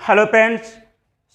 Hello friends,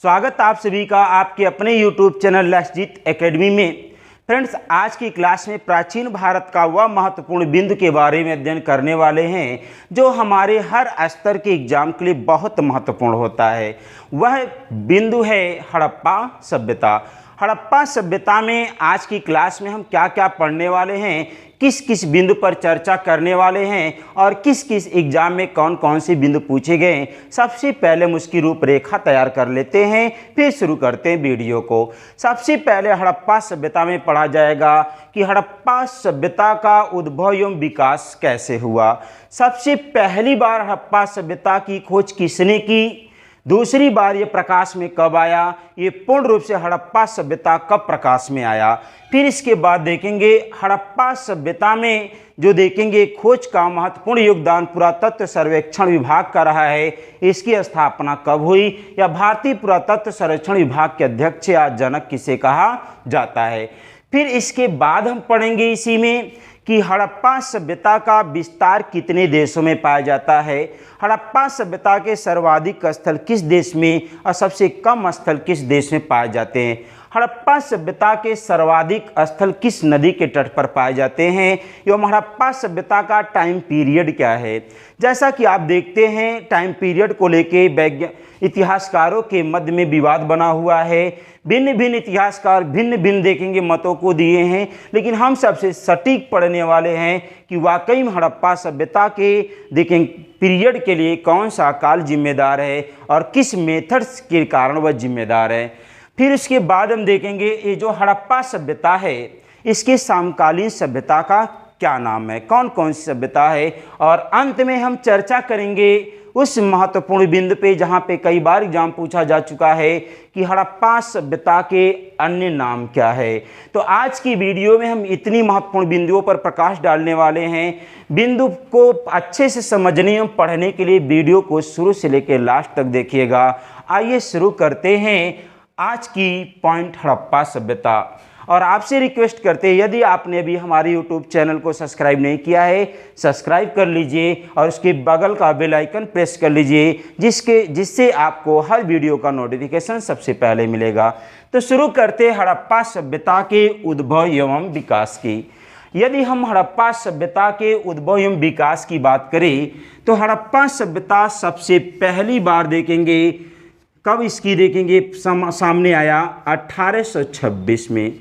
स्वागत आप सभी का आपके अपने यूट्यूब चैनल लक्षजीत एकेडमी में। फ्रेंड्स, आज की क्लास में प्राचीन भारत का वह महत्वपूर्ण बिंदु के बारे में अध्ययन करने वाले हैं जो हमारे हर स्तर के एग्जाम के लिए बहुत महत्वपूर्ण होता है। वह बिंदु है हड़प्पा सभ्यता। हड़प्पा सभ्यता में आज की क्लास में हम क्या क्या पढ़ने वाले हैं, किस किस बिंदु पर चर्चा करने वाले हैं और किस किस एग्जाम में कौन कौन से बिंदु पूछे गए, सबसे पहले हम उसकी रूपरेखा तैयार कर लेते हैं, फिर शुरू करते हैं वीडियो को। सबसे पहले हड़प्पा सभ्यता में पढ़ा जाएगा कि हड़प्पा सभ्यता का उद्भव एवं विकास कैसे हुआ। सबसे पहली बार हड़प्पा सभ्यता की खोज किसने की, दूसरी बार ये प्रकाश में कब आया, ये पूर्ण रूप से हड़प्पा सभ्यता कब प्रकाश में आया। फिर इसके बाद देखेंगे हड़प्पा सभ्यता में जो देखेंगे खोज का महत्वपूर्ण योगदान पुरातत्व सर्वेक्षण विभाग का रहा है, इसकी स्थापना कब हुई या भारतीय पुरातत्व सर्वेक्षण विभाग के अध्यक्ष या जनक किसे कहा जाता है। फिर इसके बाद हम पढ़ेंगे इसी में कि हड़प्पा सभ्यता का विस्तार कितने देशों में पाया जाता है, हड़प्पा सभ्यता के सर्वाधिक स्थल किस देश में और सबसे कम स्थल किस देश में पाए जाते हैं, हड़प्पा सभ्यता के सर्वाधिक स्थल किस नदी के तट पर पाए जाते हैं एवं हड़प्पा सभ्यता का टाइम पीरियड क्या है। जैसा कि आप देखते हैं टाइम पीरियड को लेके इतिहासकारों के मध्य में विवाद बना हुआ है। भिन्न भिन्न इतिहासकार भिन्न भिन्न देखेंगे मतों को दिए हैं, लेकिन हम सबसे सटीक पढ़ने वाले हैं कि वाकई में हड़प्पा सभ्यता के देखेंगे पीरियड के लिए कौन सा काल जिम्मेदार है और किस मेथड्स के कारण वह जिम्मेदार है। फिर इसके बाद हम देखेंगे ये जो हड़प्पा सभ्यता है इसके समकालीन सभ्यता का क्या नाम है, कौन कौन सी सभ्यता है, और अंत में हम चर्चा करेंगे उस महत्वपूर्ण बिंदु पे जहाँ पे कई बार एग्जाम पूछा जा चुका है कि हड़प्पा सभ्यता के अन्य नाम क्या है। तो आज की वीडियो में हम इतनी महत्वपूर्ण बिंदुओं पर प्रकाश डालने वाले हैं। बिंदु को अच्छे से समझने एवं पढ़ने के लिए वीडियो को शुरू से लेकर लास्ट तक देखिएगा। आइए शुरू करते हैं आज की पॉइंट हड़प्पा सभ्यता। और आपसे रिक्वेस्ट करते हैं यदि आपने अभी हमारे YouTube चैनल को सब्सक्राइब नहीं किया है, सब्सक्राइब कर लीजिए और उसके बगल का बेल आइकन प्रेस कर लीजिए जिससे आपको हर वीडियो का नोटिफिकेशन सबसे पहले मिलेगा। तो शुरू करते हैं हड़प्पा सभ्यता के उद्भव एवं विकास की। यदि हम हड़प्पा सभ्यता के उद्भव एवं विकास की बात करें तो हड़प्पा सभ्यता सबसे पहली बार देखेंगे कब इसकी देखेंगे सामने आया 1826 में।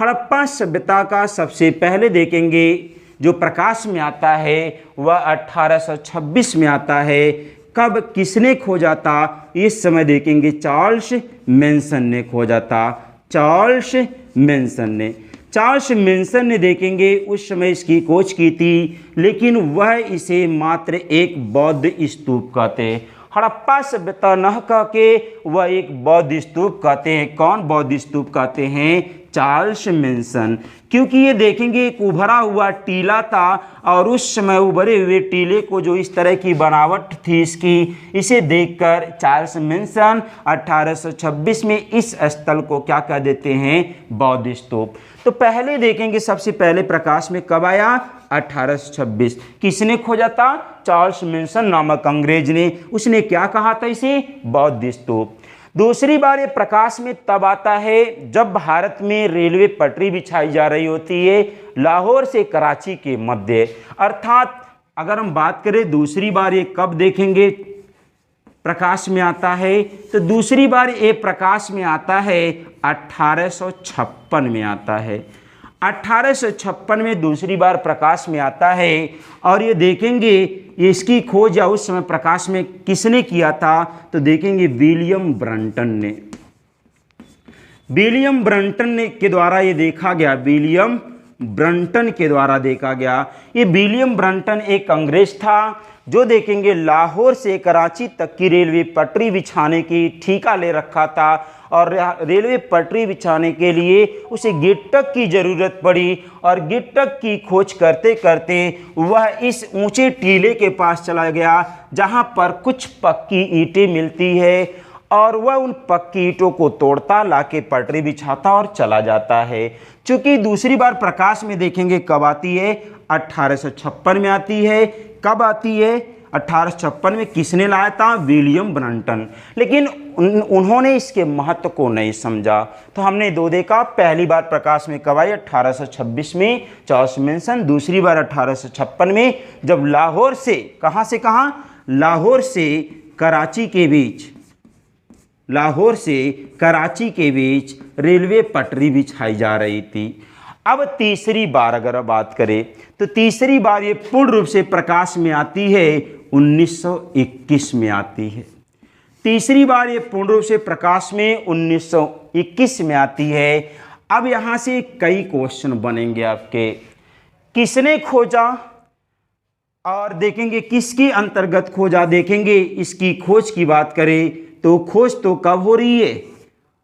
हड़प्पा सभ्यता का सबसे पहले देखेंगे जो प्रकाश में आता है वह 1826 में आता है। कब किसने खोजा था, इस समय देखेंगे चार्ल्स मैनसन ने खोजा था। चार्ल्स मैनसन ने देखेंगे उस समय इसकी खोज की थी, लेकिन वह इसे मात्र एक बौद्ध स्तूप कहते हैं। हड़प्पा सभ्यता न कह के वह एक बौद्ध स्तूप कहते हैं। कौन बौद्ध स्तूप कहते हैं? Charles Manson. क्योंकि ये देखेंगे एक उभरा हुआ टीला था और उस समय उभरे हुए टीले को जो इस तरह की बनावट थी इसकी, इसे देखकर चार्ल्स मैनसन 1826 में इस स्थल को क्या कह देते हैं? बौद्ध स्तूप। तो पहले देखेंगे सबसे पहले प्रकाश में कब आया? 1826। किसने खोजा था? चार्ल्स मैनसन नामक अंग्रेज ने। उसने क्या कहा था इसे? बौद्ध स्तूप। दूसरी बार ये प्रकाश में तब आता है जब भारत में रेलवे पटरी बिछाई जा रही होती है लाहौर से कराची के मध्य। अर्थात अगर हम बात करें दूसरी बार ये कब देखेंगे प्रकाश में आता है, तो दूसरी बार ये प्रकाश में आता है 1856 में आता है। 1856 में दूसरी बार प्रकाश में आता है और ये देखेंगे इसकी खोज या उस समय प्रकाश में किसने किया था, तो देखेंगे विलियम ब्रंटन के द्वारा ये देखा गया। विलियम ब्रंटन के द्वारा देखा गया। ये विलियम ब्रंटन एक अंग्रेज था जो देखेंगे लाहौर से कराची तक की रेलवे पटरी बिछाने की ठेका ले रखा था और रेलवे पटरी बिछाने के लिए उसे गिट्टक की ज़रूरत पड़ी और गिट्टक की खोज करते करते वह इस ऊंचे टीले के पास चला गया जहां पर कुछ पक्की ईंटें मिलती है और वह उन पक्की ईंटों को तोड़ता लाके पटरी बिछाता और चला जाता है। चूँकि दूसरी बार प्रकाश में देखेंगे कब आती है? 1856 में आती है। कब आती है? 1856 में किसने लाया था? William Brunton. लेकिन उन्होंने इसके महत्व को नहीं समझा। तो हमने दो देखा, पहली बार प्रकाश में कब आई? 1826 में, चार्ल्स मेंशन। दूसरी बार 1856 में, जब लाहौर से, कहाँ से कहाँ? लाहौर से कराची के बीच, लाहौर से कराची के बीच रेलवे पटरी बिछाई जा रही थी। अब तीसरी बार अगर बात करें तो तीसरी बार ये पूर्ण रूप से प्रकाश में आती है 1921 में आती है। तीसरी बार ये पूर्ण रूप से प्रकाश में 1921 में आती है। अब यहाँ से कई क्वेश्चन बनेंगे आपके। किसने खोजा और देखेंगे किसके अंतर्गत खोजा, देखेंगे इसकी खोज की बात करें तो खोज तो कब हो रही है?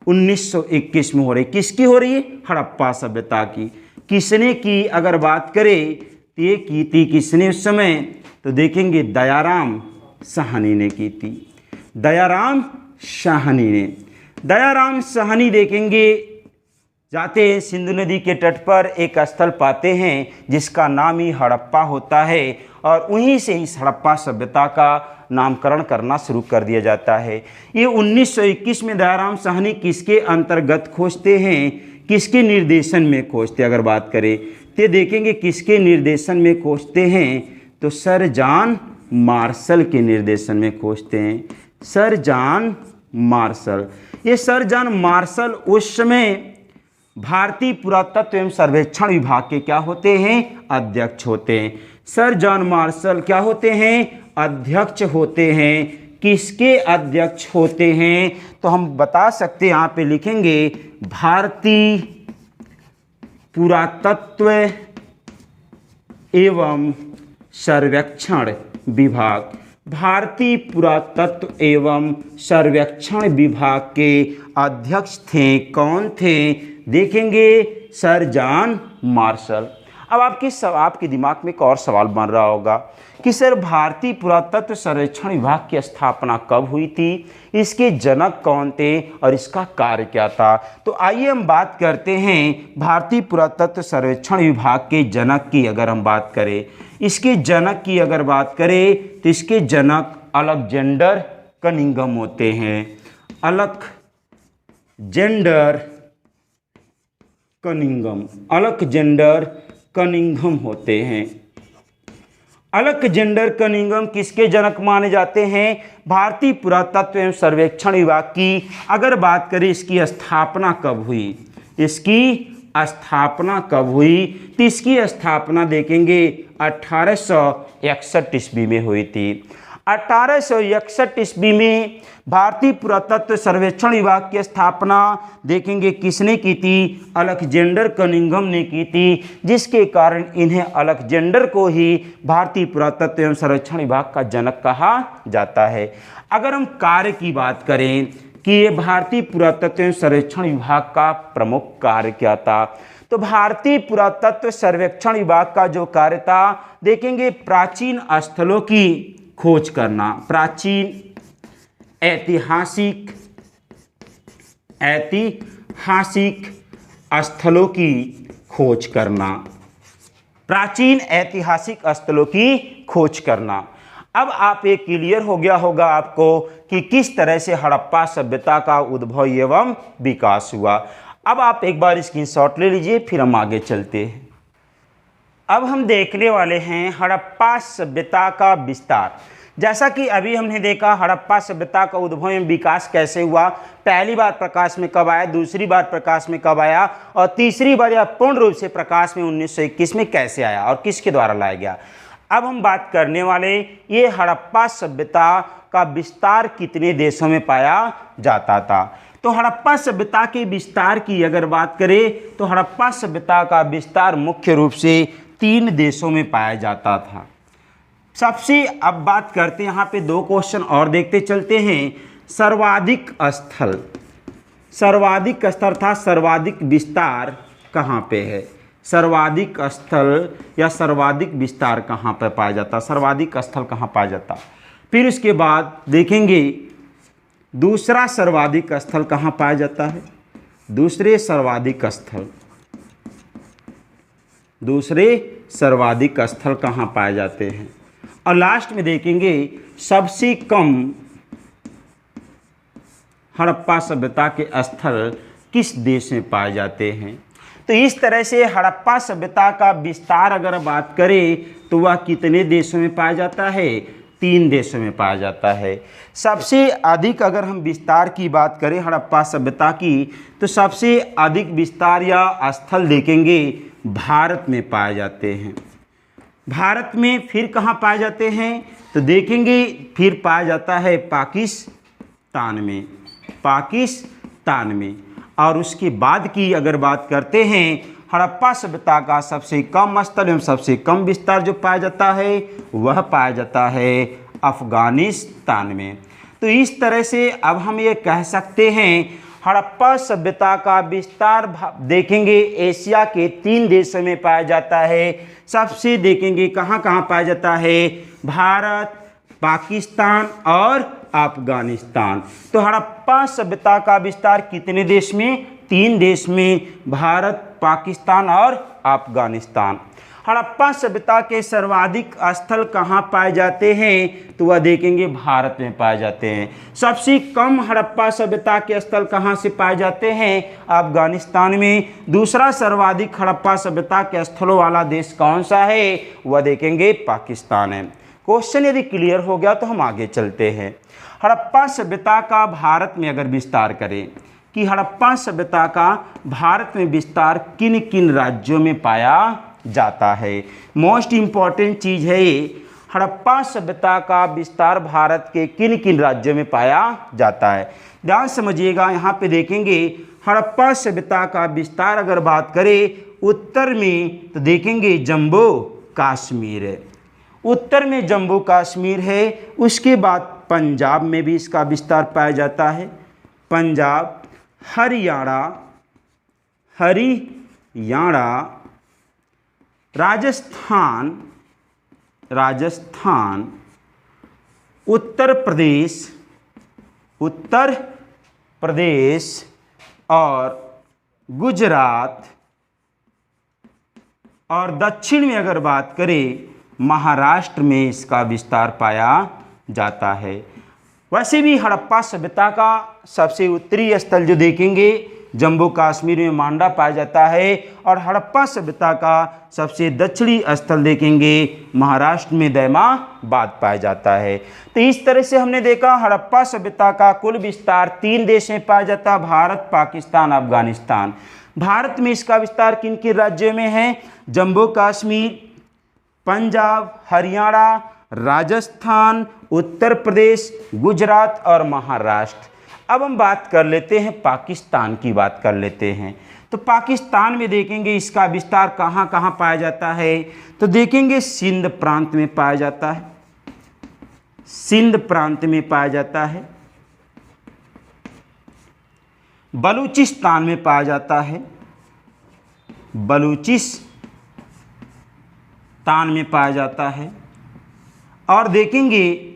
1921 में हो रही। किसकी हो रही है? हड़प्पा सभ्यता की। किसने की अगर बात करें तो ये की थी किसने उस समय? तो देखेंगे दयाराम साहनी ने की थी। दयाराम साहनी ने, दयाराम साहनी देखेंगे जाते हैं सिंधु नदी के तट पर एक स्थल पाते हैं जिसका नाम ही हड़प्पा होता है और वहीं से इस हड़प्पा सभ्यता का नामकरण करना शुरू कर दिया जाता है। ये 1921 में दयाराम साहनी किसके अंतर्गत खोजते हैं? किसके निर्देशन में खोजते? अगर बात करें तो देखेंगे किसके निर्देशन में खोजते हैं? तो सर जॉन मार्शल के निर्देशन में खोजते हैं। Sir John Marshall. ये सर जॉन मार्शल उस समय भारतीय पुरातत्व एवं सर्वेक्षण विभाग के क्या होते हैं? अध्यक्ष होते हैं। सर जॉन मार्शल क्या होते हैं? अध्यक्ष होते हैं। किसके अध्यक्ष होते हैं? तो हम बता सकते हैं, यहाँ पे लिखेंगे भारतीय पुरातत्व एवं सर्वेक्षण विभाग। भारतीय पुरातत्व एवं सर्वेक्षण विभाग के अध्यक्ष थे। कौन थे? देखेंगे सर जॉन मार्शल। अब आपके दिमाग में एक और सवाल बन रहा होगा कि सर भारतीय पुरातत्व सर्वेक्षण विभाग की स्थापना कब हुई थी? इसके जनक कौन थे और इसका कार्य क्या था? तो आइए हम बात करते हैं भारतीय पुरातत्व सर्वेक्षण विभाग के जनक की। अगर हम बात करें इसके जनक की, अगर बात करें तो इसके जनक अलेक्जेंडर कनिंघम होते हैं। अलेक्जेंडर कनिंघम, अलेक्जेंडर कनिंघम होते हैं। अलेक्जेंडर कनिंघम किसके जनक माने जाते हैं? भारतीय पुरातत्व एवं सर्वेक्षण विभाग की। अगर बात करें इसकी स्थापना कब हुई? इसकी स्थापना कब हुई? तो इसकी स्थापना देखेंगे 1861 ईस्वी में हुई थी। 1861 ईस्वी में भारतीय पुरातत्व सर्वेक्षण विभाग की स्थापना देखेंगे किसने की थी? अलेक्जेंडर कनिंघम ने की थी, जिसके कारण इन्हें अलेक्जेंडर को ही भारतीय पुरातत्व एवं सर्वेक्षण विभाग का जनक कहा जाता है। अगर हम कार्य की बात करें कि ये भारतीय पुरातत्व एवं सर्वेक्षण विभाग का प्रमुख कार्य क्या था, तो भारतीय पुरातत्व सर्वेक्षण विभाग का जो कार्य था देखेंगे प्राचीन स्थलों की खोज करना। प्राचीन ऐतिहासिक स्थलों की खोज करना। प्राचीन ऐतिहासिक स्थलों की खोज करना। अब आप एक क्लियर हो गया होगा आपको कि किस तरह से हड़प्पा सभ्यता का उद्भव एवं विकास हुआ। अब आप एक बार स्क्रीनशॉट ले लीजिए, फिर हम आगे चलते हैं। अब हम देखने वाले हैं हड़प्पा सभ्यता का विस्तार। जैसा कि अभी हमने देखा हड़प्पा सभ्यता का उद्भव एवं विकास कैसे हुआ, पहली बार प्रकाश में कब आया, दूसरी बार प्रकाश में कब आया और तीसरी बार यह पूर्ण रूप से प्रकाश में 1921 में कैसे आया और किसके द्वारा लाया गया। अब हम बात करने वाले ये हड़प्पा सभ्यता का विस्तार कितने देशों में पाया जाता था। तो हड़प्पा सभ्यता के विस्तार की अगर बात करें तो हड़प्पा सभ्यता का विस्तार मुख्य रूप से 3 देशों में पाया जाता था। सबसे अब बात करते हैं, यहाँ पे 2 क्वेश्चन और देखते चलते हैं। सर्वाधिक स्थल था, सर्वाधिक विस्तार कहाँ पे है? सर्वाधिक स्थल या सर्वाधिक विस्तार कहाँ पर पाया जाता? सर्वाधिक स्थल कहाँ पाया जाता? फिर उसके बाद देखेंगे दूसरा सर्वाधिक स्थल कहाँ पाया जाता है? दूसरे सर्वाधिक स्थल कहाँ पाए जाते हैं? और लास्ट में देखेंगे सबसे कम हड़प्पा सभ्यता के स्थल किस देश में पाए जाते हैं। तो इस तरह से हड़प्पा सभ्यता का विस्तार अगर बात करें तो वह कितने देशों में पाया जाता है, 3 देशों में पाया जाता है। सबसे अधिक अगर हम विस्तार की बात करें हड़प्पा सभ्यता की तो सबसे अधिक विस्तार या स्थल देखेंगे भारत में पाए जाते हैं। भारत में फिर कहाँ पाए जाते हैं तो देखेंगे फिर पाया जाता है पाकिस्तान में। और उसके बाद की अगर बात करते हैं हड़प्पा सभ्यता का सबसे कम स्थल एवं सबसे कम विस्तार जो पाया जाता है वह पाया जाता है अफगानिस्तान में। तो इस तरह से अब हम ये कह सकते हैं हड़प्पा सभ्यता का विस्तार देखेंगे एशिया के 3 देशों में पाया जाता है। सबसे देखेंगे कहाँ कहाँ पाया जाता है, भारत, पाकिस्तान और अफगानिस्तान। तो हड़प्पा सभ्यता का विस्तार कितने देश में, 3 देश में, भारत, पाकिस्तान और अफगानिस्तान। हड़प्पा सभ्यता के सर्वाधिक स्थल कहाँ पाए जाते हैं तो वह देखेंगे भारत में पाए जाते हैं। सबसे कम हड़प्पा सभ्यता के स्थल कहाँ से पाए जाते हैं, अफगानिस्तान में। दूसरा सर्वाधिक हड़प्पा सभ्यता के स्थलों वाला देश कौन सा है, वह देखेंगे पाकिस्तान है। क्वेश्चन यदि क्लियर हो गया तो हम आगे चलते हैं। हड़प्पा सभ्यता का भारत में अगर विस्तार करें कि हड़प्पा सभ्यता का भारत में विस्तार किन किन राज्यों में पाया जाता है। मोस्ट इम्पॉर्टेंट चीज़ है ये, हड़प्पा सभ्यता का विस्तार भारत के किन किन राज्यों में पाया जाता है। ध्यान समझिएगा, यहाँ पे देखेंगे हड़प्पा सभ्यता का विस्तार अगर बात करें उत्तर में तो देखेंगे जम्मू कश्मीर है, उत्तर में जम्मू कश्मीर है। उसके बाद पंजाब में भी इसका विस्तार पाया जाता है, पंजाब, हरियाणा, राजस्थान, उत्तर प्रदेश और गुजरात, और दक्षिण में अगर बात करें महाराष्ट्र में इसका विस्तार पाया जाता है। वैसे भी हड़प्पा सभ्यता का सबसे उत्तरी स्थल जो देखेंगे जम्मू कश्मीर में मांडा पाया जाता है, और हड़प्पा सभ्यता का सबसे दक्षिणी स्थल देखेंगे महाराष्ट्र में दैमाबाद पाया जाता है। तो इस तरह से हमने देखा हड़प्पा सभ्यता का कुल विस्तार 3 देश में पाया जाता है, भारत, पाकिस्तान, अफगानिस्तान। भारत में इसका विस्तार किन किन राज्यों में है, जम्मू कश्मीर, पंजाब, हरियाणा, राजस्थान, उत्तर प्रदेश, गुजरात और महाराष्ट्र। अब हम बात कर लेते हैं पाकिस्तान की, बात कर लेते हैं। तो पाकिस्तान में देखेंगे इसका विस्तार कहाँ कहाँ पाया जाता है तो देखेंगे सिंध प्रांत में पाया जाता है, सिंध प्रांत में पाया जाता है, बलूचिस्तान में पाया जाता है, बलूचिस्तान में पाया जाता है, और देखेंगे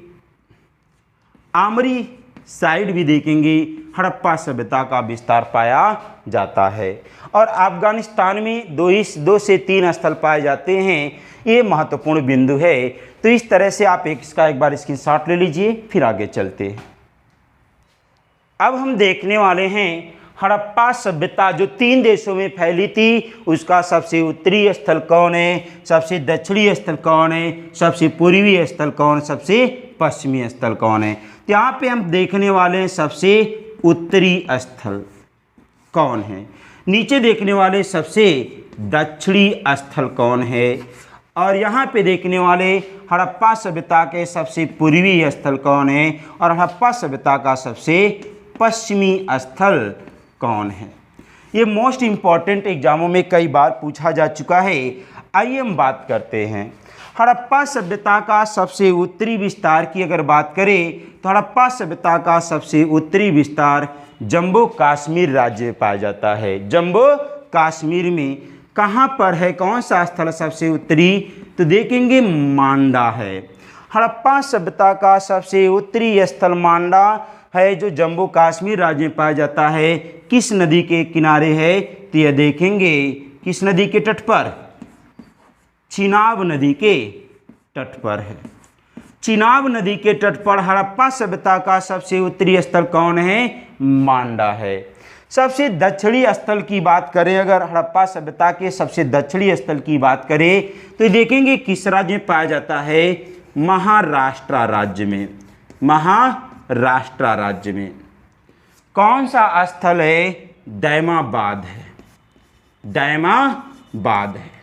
आमरी साइड भी देखेंगे हड़प्पा सभ्यता का विस्तार पाया जाता है। और अफगानिस्तान में 2 से 3 स्थल पाए जाते हैं। ये महत्वपूर्ण बिंदु है। तो इस तरह से आप इसका एक बार स्क्रीनशॉट ले लीजिए, फिर आगे चलते हैं। अब हम देखने वाले हैं हड़प्पा सभ्यता जो 3 देशों में फैली थी उसका सबसे उत्तरी स्थल कौन है, सबसे दक्षिणी स्थल कौन है, सबसे पूर्वी स्थल कौन, सबसे पश्चिमी स्थल कौन है। तो यहाँ पे हम देखने वाले हैं सबसे उत्तरी स्थल कौन है, नीचे देखने वाले सबसे दक्षिणी स्थल कौन है, और यहाँ पे देखने वाले हड़प्पा सभ्यता के सबसे पूर्वी स्थल कौन है, और हड़प्पा सभ्यता का सबसे पश्चिमी स्थल कौन है। ये मोस्ट इम्पॉर्टेंट एग्जामों में कई बार पूछा जा चुका है। आइए हम बात करते हैं हड़प्पा सभ्यता का सबसे उत्तरी विस्तार की अगर बात करें तो हड़प्पा सभ्यता का सबसे उत्तरी विस्तार जम्मू कश्मीर राज्य में पाया जाता है। जम्मू कश्मीर में कहाँ पर है, कौन सा स्थल सबसे उत्तरी तो देखेंगे मांडा है। हड़प्पा सभ्यता का सबसे उत्तरी स्थल मांडा है जो जम्मू कश्मीर राज्य में पाया जाता है। किस नदी के किनारे है तो यह देखेंगे किस नदी के तट पर, चिनाब नदी के तट पर है। चिनाब नदी के तट पर हड़प्पा सभ्यता का सबसे उत्तरी स्थल कौन है? मांडा है। सबसे दक्षिणी स्थल की बात करें, अगर हड़प्पा सभ्यता के सबसे दक्षिणी स्थल की बात करें तो देखेंगे किस राज्य में पाया जाता है? महाराष्ट्र राज्य में। महाराष्ट्र राज्य में कौन सा स्थल है? दैमाबाद है। दैमाबाद है।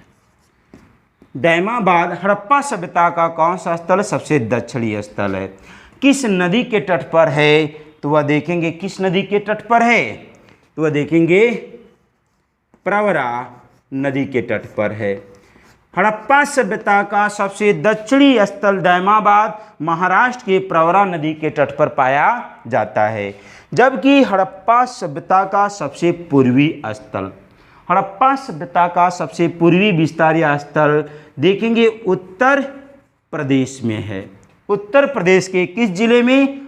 दैमाबाद हड़प्पा सभ्यता का कौन सा स्थल? सबसे दक्षिणी स्थल है। किस नदी के तट पर है? तो वह देखेंगे किस नदी के तट पर है? तो वह देखेंगे प्रवरा नदी के तट पर है। हड़प्पा सभ्यता का सबसे दक्षिणी स्थल दैमाबाद महाराष्ट्र के प्रवरा नदी के तट पर पाया जाता है, जबकि हड़प्पा सभ्यता का सबसे पूर्वी स्थल, हड़प्पा सभ्यता का सबसे पूर्वी विस्तारीय स्थल देखेंगे उत्तर प्रदेश में है। उत्तर प्रदेश के किस जिले में?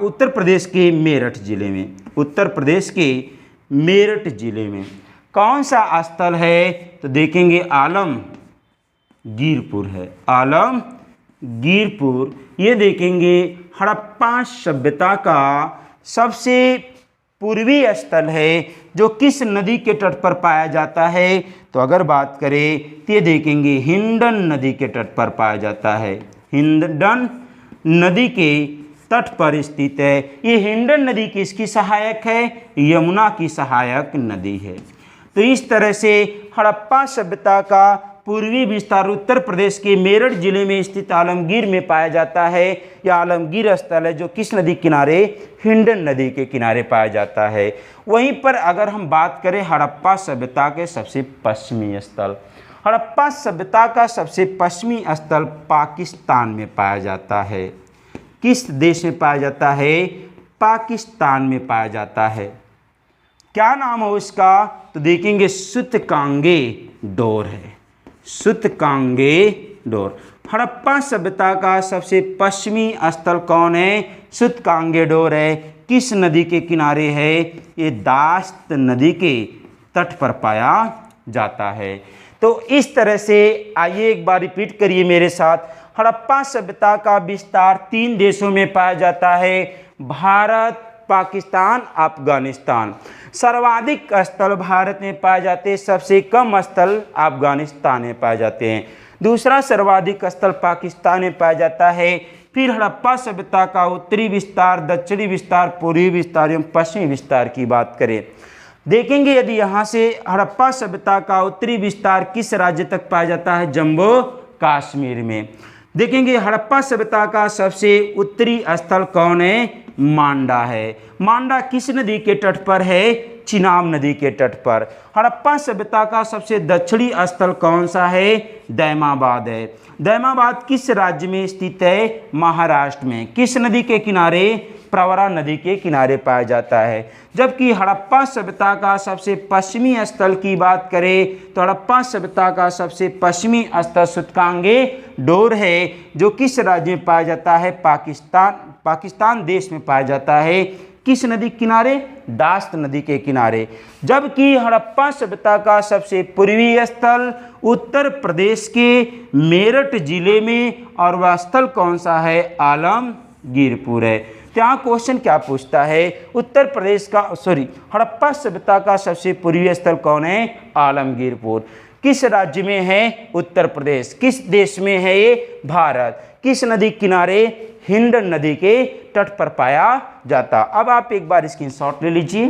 उत्तर प्रदेश के मेरठ जिले में। उत्तर प्रदेश के मेरठ जिले में कौन सा स्थल है? तो देखेंगे आलमगीरपुर है। आलमगीरपुर ये देखेंगे हड़प्पा सभ्यता का सबसे पूर्वी स्थल है, जो किस नदी के तट पर पाया जाता है? तो अगर बात करें तो ये देखेंगे हिंडन नदी के तट पर पाया जाता है। हिंडन नदी के तट पर स्थित है। ये हिंडन नदी किसकी सहायक है? यमुना की सहायक नदी है। तो इस तरह से हड़प्पा सभ्यता का पूर्वी विस्तार उत्तर प्रदेश के मेरठ जिले में स्थित आलमगीर में पाया जाता है। यह आलमगीर स्थल है जो किस नदी किनारे? हिंडन नदी के किनारे पाया जाता है। वहीं पर अगर हम बात करें हड़प्पा सभ्यता के सबसे पश्चिमी स्थल, हड़प्पा सभ्यता का सबसे पश्चिमी स्थल पाकिस्तान में पाया जाता है। किस देश में पाया जाता है? पाकिस्तान में पाया जाता है। क्या नाम है उसका? तो देखेंगे सूतकांगे डोर है। सूतकांगे डोर। हड़प्पा सभ्यता का सबसे पश्चिमी स्थल कौन है? सूतकांगे डोर है। किस नदी के किनारे है? ये दास्त नदी के तट पर पाया जाता है। तो इस तरह से आइए एक बार रिपीट करिए मेरे साथ। हड़प्पा सभ्यता का विस्तार 3 देशों में पाया जाता है, भारत, पाकिस्तान, अफगानिस्तान। सर्वाधिक स्थल भारत में पाए जाते हैं, सबसे कम स्थल अफगानिस्तान में पाए जाते हैं। दूसरा सर्वाधिक स्थल पाकिस्तान में पाया जाता है। फिर हड़प्पा सभ्यता का उत्तरी विस्तार, दक्षिणी विस्तार, पूर्वी विस्तार एवं पश्चिमी विस्तार की बात करें, देखेंगे यदि यहाँ से हड़प्पा सभ्यता का उत्तरी विस्तार किस राज्य तक पाया जाता है? जम्मू कश्मीर में। देखेंगे हड़प्पा सभ्यता का सबसे उत्तरी स्थल कौन है? मांडा है। मांडा किस नदी के तट पर है? चिनाब नदी के तट पर। हड़प्पा सभ्यता का सबसे दक्षिणी स्थल कौन सा है? दैमाबाद है। दैमाबाद किस राज्य में स्थित है? महाराष्ट्र में। किस नदी के किनारे? प्रवरा नदी के किनारे पाया जाता है। जबकि हड़प्पा सभ्यता का सबसे पश्चिमी स्थल की बात करें तो हड़प्पा सभ्यता का सबसे पश्चिमी स्थल सूतकांगे डोर है, जो किस राज्य में पाया जाता है? पाकिस्तान देश में पाया जाता है। किस नदी के किनारे? दास्त नदी के किनारे। जबकि हड़प्पा सभ्यता का सबसे पूर्वी स्थल उत्तर प्रदेश के मेरठ जिले में, और वह स्थल कौन सा है? आलमगीरपुर है। यहाँ क्वेश्चन क्या पूछता है? उत्तर प्रदेश का हड़प्पा सभ्यता का सबसे पूर्वी स्थल कौन है? आलमगीरपुर। किस राज्य में है? उत्तर प्रदेश। किस देश में है ये? भारत। किस नदी किनारे? हिंडन नदी के तट पर पाया जाता। अब आप एक बार स्क्रीनशॉट ले लीजिए।